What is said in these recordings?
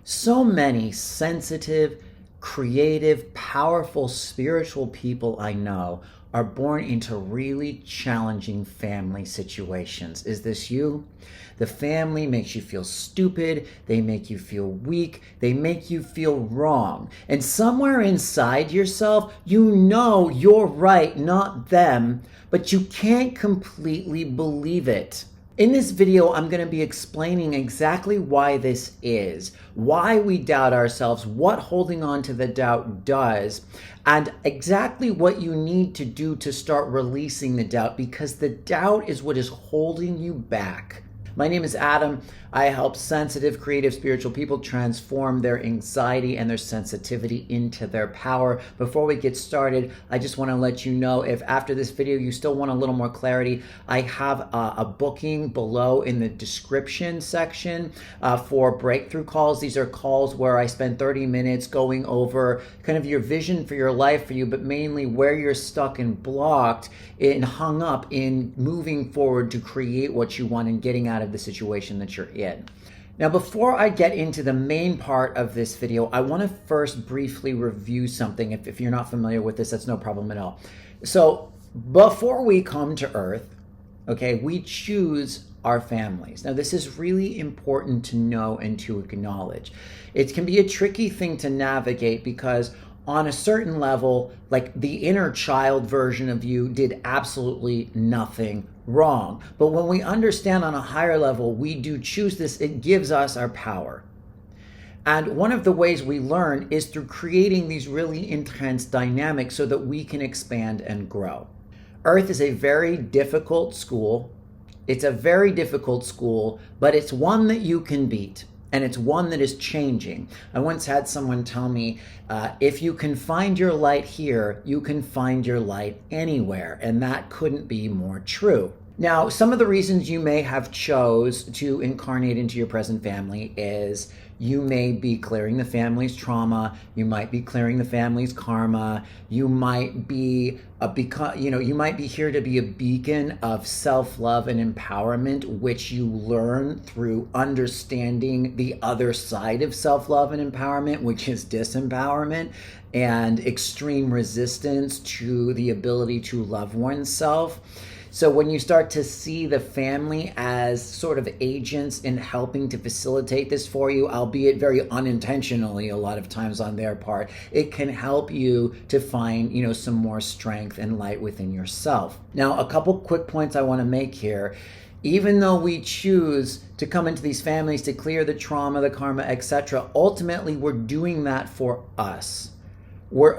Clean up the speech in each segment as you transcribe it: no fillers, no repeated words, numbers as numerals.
So many sensitive, creative, powerful, spiritual people I know are born into really challenging family situations. Is this you? The family makes you feel stupid, they make you feel weak, they make you feel wrong. And somewhere inside yourself, you know you're right, not them, but you can't completely believe it. In this video, I'm going to be explaining exactly why this is, why we doubt ourselves, what holding on to the doubt does, and exactly what you need to do to start releasing the doubt, because the doubt is what is holding you back. My name is Adam. I help sensitive, creative, spiritual people transform their anxiety and their sensitivity into their power. Before we get started, I just want to let you know, if after this video you still want a little more clarity, I have a booking below in the description section for breakthrough calls. These are calls where I spend 30 minutes going over kind of your vision for your life for you, but mainly where you're stuck and blocked and hung up in moving forward to create what you want and getting out of the situation that you're in. Now, before I get into the main part of this video, I want to first briefly review something. If you're not familiar with this, that's no problem at all. So before we come to Earth, okay, we choose our families. Now, this is really important to know and to acknowledge. It can be a tricky thing to navigate because on a certain level, like the inner child version of you did absolutely nothing wrong. But when we understand on a higher level, we do choose this, it gives us our power. And one of the ways we learn is through creating these really intense dynamics so that we can expand and grow. Earth is a very difficult school. It's a very difficult school, but it's one that you can beat. And it's one that is changing. I once had someone tell me, if you can find your light here, you can find your light anywhere. And that couldn't be more true. Now, some of the reasons you may have chose to incarnate into your present family is you may be clearing the family's trauma, you might be clearing the family's karma, you might be you might be here to be a beacon of self-love and empowerment, which you learn through understanding the other side of self-love and empowerment, which is disempowerment and extreme resistance to the ability to love oneself. So when you start to see the family as sort of agents in helping to facilitate this for you, albeit very unintentionally a lot of times on their part, it can help you to find, some more strength and light within yourself. Now, a couple quick points I want to make here. Even though we choose to come into these families to clear the trauma, the karma, etc., ultimately we're doing that for us.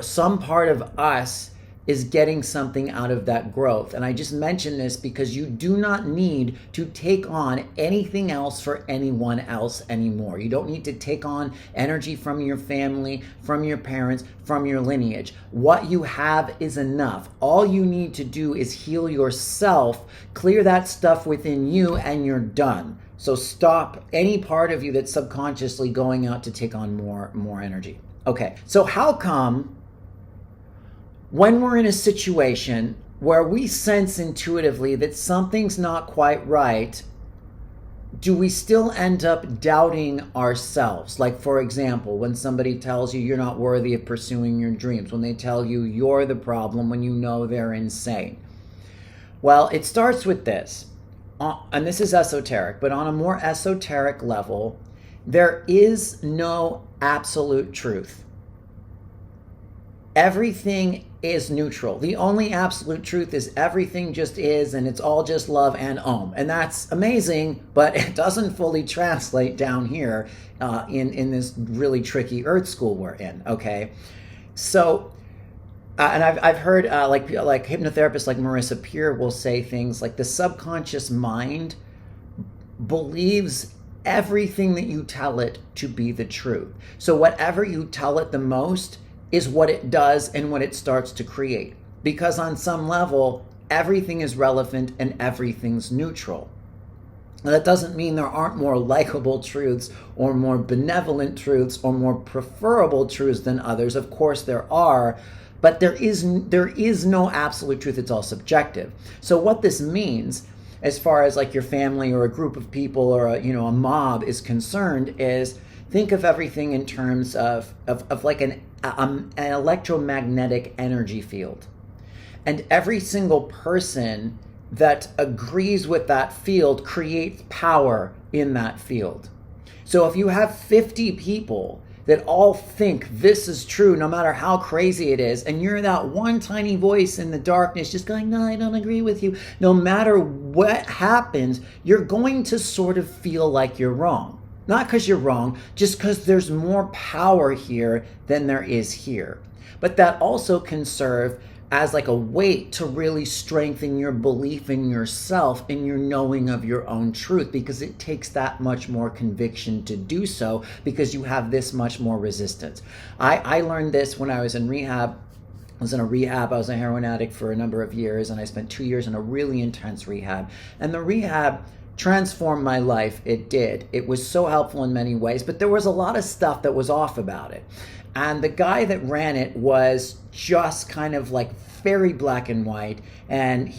Some part of us is getting something out of that growth. And I just mention this because you do not need to take on anything else for anyone else anymore. You don't need to take on energy from your family, from your parents, from your lineage. What you have is enough. All you need to do is heal yourself, clear that stuff within you, and you're done. So stop any part of you that's subconsciously going out to take on more energy. Okay, so how come when we're in a situation where we sense intuitively that something's not quite right, do we still end up doubting ourselves? Like, for example, when somebody tells you you're not worthy of pursuing your dreams, when they tell you you're the problem when you know they're insane. Well, it starts with this, and this is esoteric, but on a more esoteric level, there is no absolute truth. Everything is neutral. The only absolute truth is everything just is, and it's all just love and Om. And that's amazing, but it doesn't fully translate down here in this really tricky Earth school we're in, okay? So, and I've heard like hypnotherapists like Marissa Peer will say things like the subconscious mind believes everything that you tell it to be the truth. So whatever you tell it the most is what it does and what it starts to create. Because on some level, everything is relevant and everything's neutral. Now, that doesn't mean there aren't more likable truths or more benevolent truths or more preferable truths than others. Of course there are, but there is no absolute truth. It's all subjective. So what this means, as far as like your family or a group of people or a mob is concerned, is think of everything in terms of like an electromagnetic energy field. And every single person that agrees with that field creates power in that field. So if you have 50 people that all think this is true, no matter how crazy it is, and you're that one tiny voice in the darkness just going, no, I don't agree with you. No matter what happens, you're going to sort of feel like you're wrong. Not because you're wrong, just because there's more power here than there is here. But that also can serve as like a weight to really strengthen your belief in yourself and your knowing of your own truth, because it takes that much more conviction to do so, because you have this much more resistance. I learned this when I was in rehab. I was a heroin addict for a number of years, and I spent 2 years in a really intense rehab. And the rehab transformed my life. It did. It was so helpful in many ways, but there was a lot of stuff that was off about it. And the guy that ran it was just kind of like very black and white. And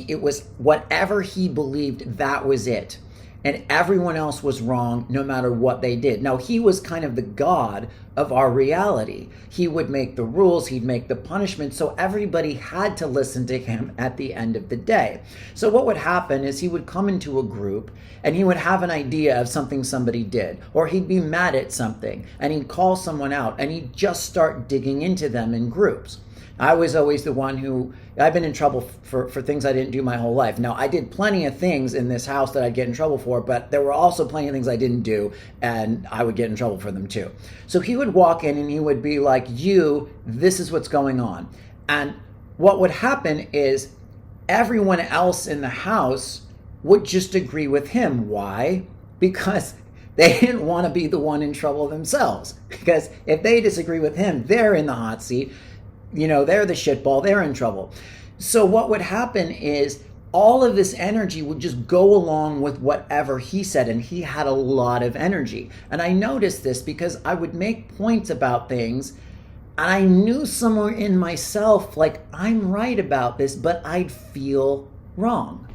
it was whatever he believed, that was it. And everyone else was wrong no matter what they did. Now, he was kind of the god of our reality. He would make the rules, he'd make the punishment, so everybody had to listen to him at the end of the day. So what would happen is he would come into a group and he would have an idea of something somebody did, or he'd be mad at something and he'd call someone out and he'd just start digging into them in groups. I was always the one who, I've been in trouble for things I didn't do my whole life. Now, I did plenty of things in this house that I'd get in trouble for, but there were also plenty of things I didn't do, and I would get in trouble for them too. So he would walk in and he would be like, this is what's going on. And what would happen is everyone else in the house would just agree with him. Why? Because they didn't want to be the one in trouble themselves. Because if they disagree with him, they're in the hot seat. They're the shitball, they're in trouble. So what would happen is all of this energy would just go along with whatever he said, and he had a lot of energy. And I noticed this because I would make points about things, and I knew somewhere in myself, like, I'm right about this, but I'd feel wrong.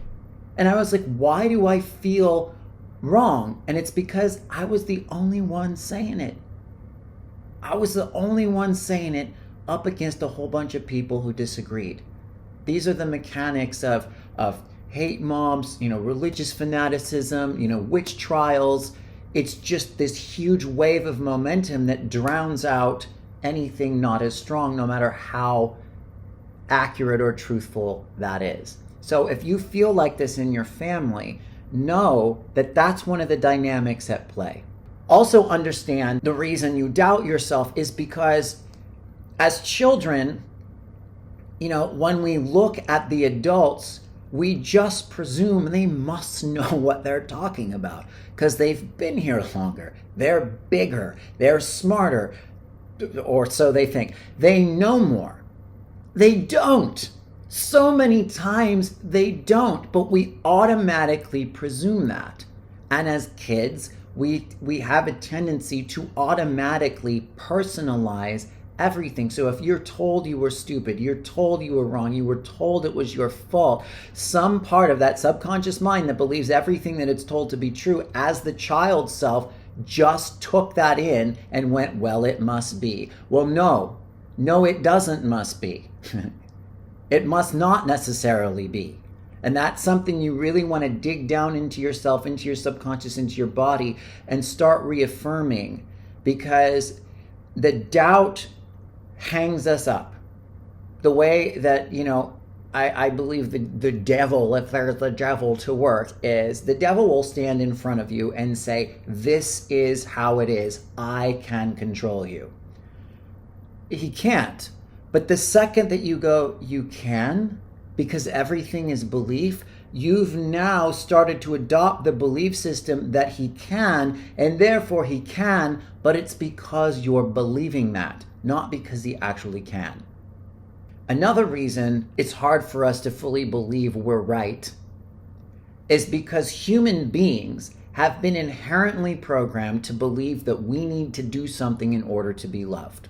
And I was like, why do I feel wrong? And it's because I was the only one saying it. I was the only one saying it up against a whole bunch of people who disagreed. These are the mechanics of hate mobs, religious fanaticism, witch trials. It's just this huge wave of momentum that drowns out anything not as strong, no matter how accurate or truthful that is. So if you feel like this in your family, know that that's one of the dynamics at play. Also understand the reason you doubt yourself is because as children, when we look at the adults, we just presume they must know what they're talking about because they've been here longer. They're bigger. They're smarter. Or so they think. They know more. They don't. So many times they don't, but we automatically presume that. And as kids, we have a tendency to automatically personalize everything. So if you're told you were stupid, you're told you were wrong, you were told it was your fault, some part of that subconscious mind that believes everything that it's told to be true as the child self just took that in and went, well, it must be. Well, no, it doesn't must be. It must not necessarily be. And that's something you really want to dig down into yourself, into your subconscious, into your body, and start reaffirming, because the doubt hangs us up. The way that, I believe the devil, if there's the devil to work, is the devil will stand in front of you and say, this is how it is. I can control you. He can't. But the second that you go, you can, because everything is belief, you've now started to adopt the belief system that he can, and therefore he can, but it's because you're believing that, not because he actually can. Another reason it's hard for us to fully believe we're right is because human beings have been inherently programmed to believe that we need to do something in order to be loved.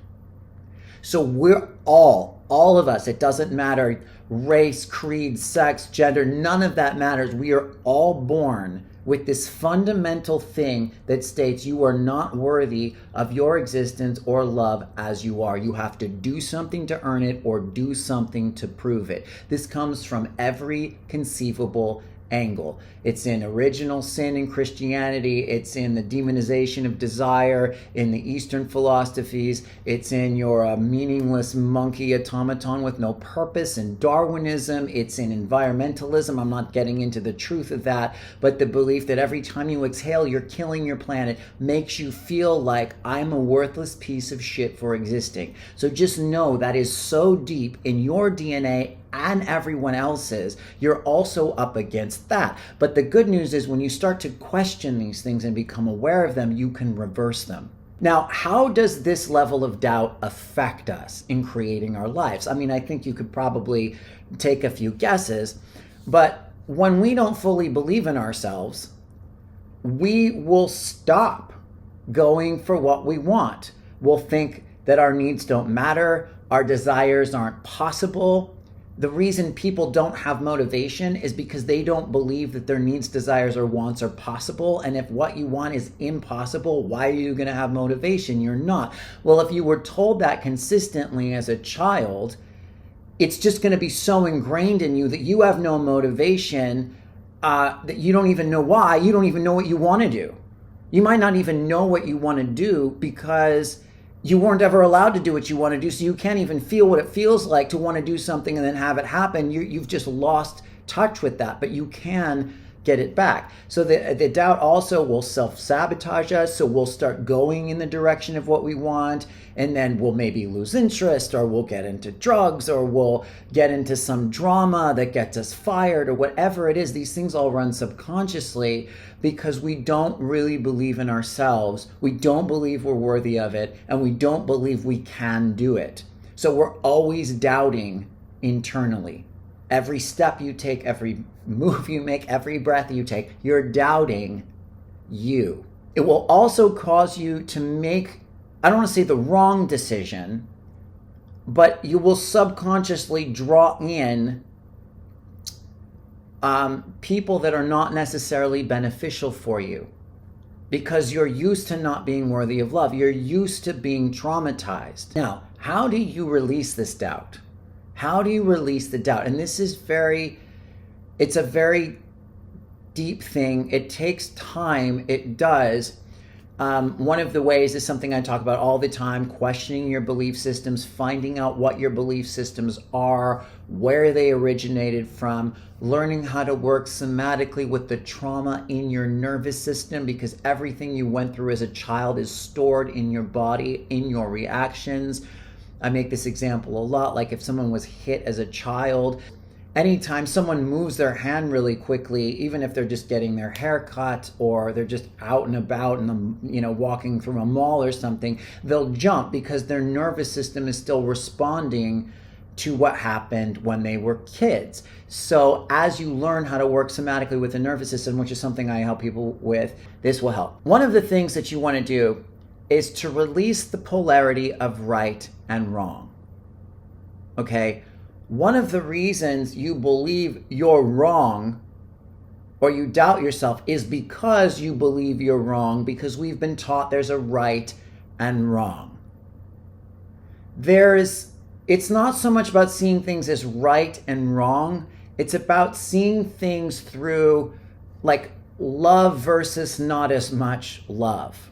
So we're all of us, it doesn't matter race, creed, sex, gender, none of that matters. We are all born with this fundamental thing that states you are not worthy of your existence or love as you are. You have to do something to earn it or do something to prove it. This comes from every conceivable angle. It's in original sin in Christianity. It's in the demonization of desire in the Eastern philosophies. It's in your meaningless monkey automaton with no purpose in Darwinism. It's in environmentalism. I'm not getting into the truth of that, but the belief that every time you exhale, you're killing your planet makes you feel like I'm a worthless piece of shit for existing. So just know that is so deep in your DNA and everyone else's, you're also up against that. But the good news is when you start to question these things and become aware of them, you can reverse them. Now, how does this level of doubt affect us in creating our lives? I mean, I think you could probably take a few guesses, but when we don't fully believe in ourselves, we will stop going for what we want. We'll think that our needs don't matter, our desires aren't possible. The reason people don't have motivation is because they don't believe that their needs, desires, or wants are possible. And if what you want is impossible, why are you going to have motivation? You're not. Well, if you were told that consistently as a child, it's just going to be so ingrained in you that you have no motivation, that you don't even know why. You don't even know what you want to do. You might not even know what you want to do because you weren't ever allowed to do what you want to do, so you can't even feel what it feels like to want to do something and then have it happen. You've just lost touch with that, but you can get it back. So the doubt also will self-sabotage us, so we'll start going in the direction of what we want, and then we'll maybe lose interest, or we'll get into drugs, or we'll get into some drama that gets us fired, or whatever it is. These things all run subconsciously because we don't really believe in ourselves, we don't believe we're worthy of it, and we don't believe we can do it. So we're always doubting internally. Every step you take, every move you make, every breath you take, you're doubting you. It will also cause you to make, I don't want to say the wrong decision, but you will subconsciously draw in people that are not necessarily beneficial for you because you're used to not being worthy of love. You're used to being traumatized. Now, how do you release this doubt? How do you release the doubt? And this is it's a very deep thing. It takes time. It does. One of the ways is something I talk about all the time, questioning your belief systems, finding out what your belief systems are, where they originated from, learning how to work somatically with the trauma in your nervous system, because everything you went through as a child is stored in your body, in your reactions. I make this example a lot, like if someone was hit as a child, anytime someone moves their hand really quickly, even if they're just getting their hair cut or they're just out and about and walking through a mall or something, they'll jump because their nervous system is still responding to what happened when they were kids. So as you learn how to work somatically with the nervous system, which is something I help people with, this will help. One of the things that you want to do is to release the polarity of right and wrong. Okay? One of the reasons you believe you're wrong or you doubt yourself is because you believe you're wrong, because we've been taught there's a right and wrong. It's not so much about seeing things as right and wrong. It's about seeing things through like love versus not as much love.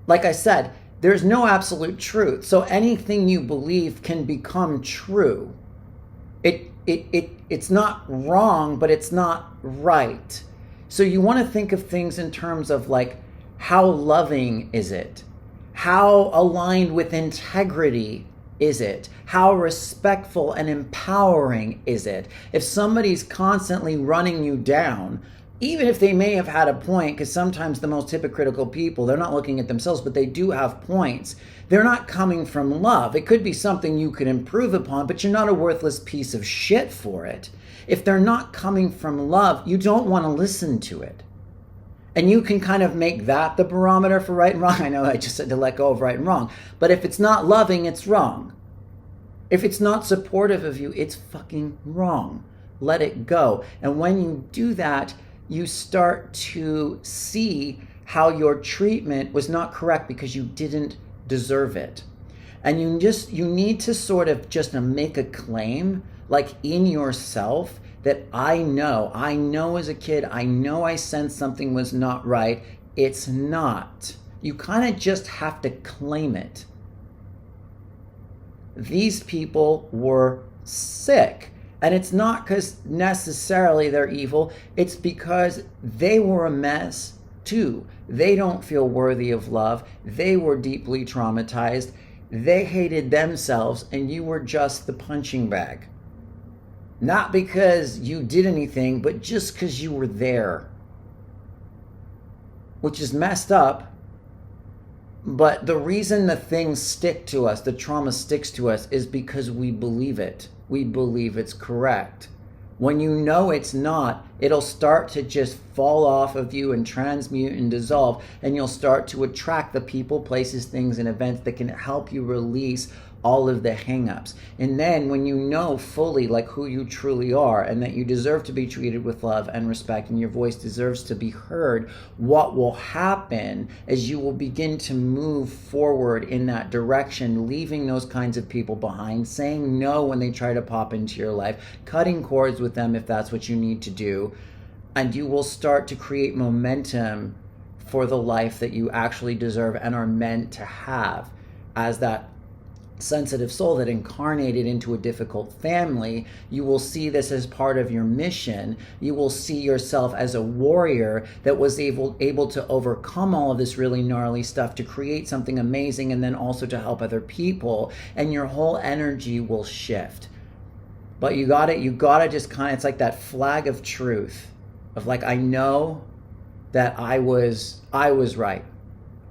Like I said, there's no absolute truth. So anything you believe can become true. It's not wrong, but it's not right. So you want to think of things in terms of like, how loving is it? How aligned with integrity is it? How respectful and empowering is it? If somebody's constantly running you down, even if they may have had a point, because sometimes the most hypocritical people, they're not looking at themselves, but they do have points. They're not coming from love. It could be something you could improve upon, but you're not a worthless piece of shit for it. If they're not coming from love, you don't want to listen to it. And you can kind of make that the barometer for right and wrong. I know I just said to let go of right and wrong. But if it's not loving, it's wrong. If it's not supportive of you, it's fucking wrong. Let it go. And when you do that, you start to see how your treatment was not correct because you didn't deserve it. And you need to sort of just make a claim, like in yourself, that I know as a kid, I know I sensed something was not right. It's not. You kind of just have to claim it. These people were sick. And it's not because necessarily they're evil. It's because they were a mess too. They don't feel worthy of love. They were deeply traumatized. They hated themselves, and you were just the punching bag. Not because you did anything, but just because you were there. Which is messed up. But the reason the things stick to us, the trauma sticks to us, is because we believe it. We believe it's correct. When you know it's not, it'll start to just fall off of you and transmute and dissolve, and you'll start to attract the people, places, things, and events that can help you release all of the hang-ups. And then when you know fully like who you truly are and that you deserve to be treated with love and respect and your voice deserves to be heard, what will happen is you will begin to move forward in that direction, leaving those kinds of people behind, saying no when they try to pop into your life, cutting cords with them if that's what you need to do, and you will start to create momentum for the life that you actually deserve and are meant to have as that sensitive soul that incarnated into a difficult family. You will see this as part of your mission. You will see yourself as a warrior that was able to overcome all of this really gnarly stuff to create something amazing, and then also to help other people, and your whole energy will shift. But you gotta just kind of, it's like that flag of truth of like, I know that I was right.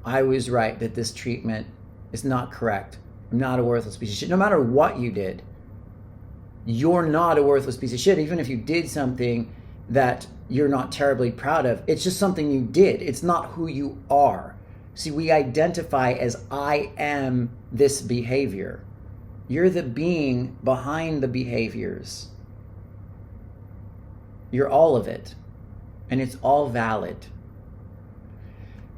I was right that this treatment is not correct. I'm not a worthless piece of shit. No matter what you did, you're not a worthless piece of shit. Even if you did something that you're not terribly proud of, it's just something you did. It's not who you are. See, we identify as I am this behavior. You're the being behind the behaviors. You're all of it. And it's all valid.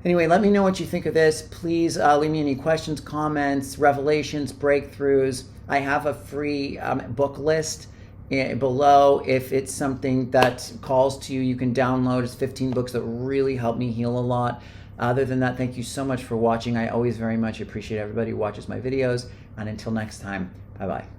Anyway, let me know what you think of this. Please leave me any questions, comments, revelations, breakthroughs. I have a free book list below. If it's something that calls to you, you can download. It's 15 books that really help me heal a lot. Other than that, thank you so much for watching. I always very much appreciate everybody who watches my videos. And until next time, bye-bye.